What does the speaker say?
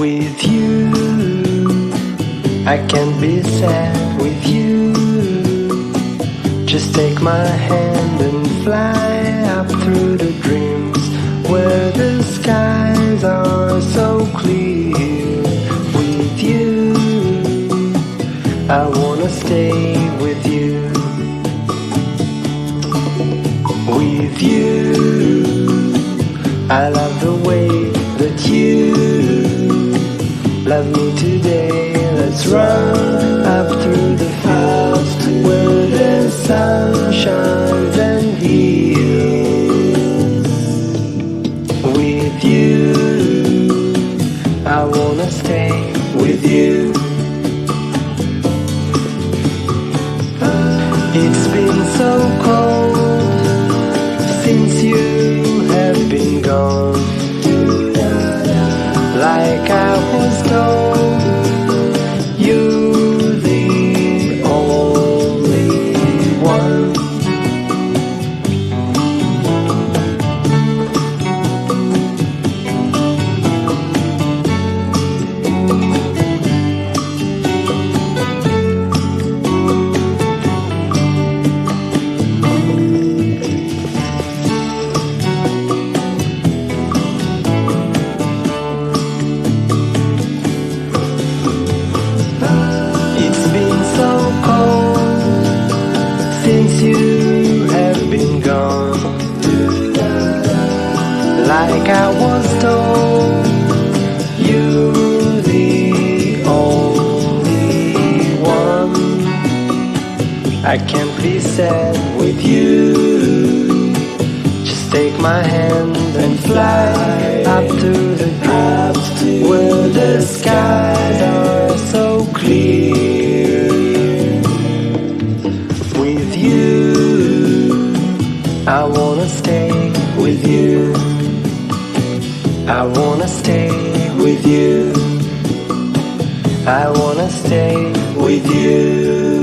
With you, I can't be sad with you. Just take my hand and fly up through the dreams where the skies are so clear. With you, I wanna stay with you. With you, I love the way that you love me today. Let's run up through the fields where the sun shines and heals. With you, I wanna stay with you. It's been so cold since you have been gone. Like I was told, you're the only one. Since you have been gone, like I was told, you're the only one. I can't be sad with you. Just take my hand and fly up to the clouds where the skies are so clear. With you, I wanna stay with you. I wanna stay with you. I wanna stay with you.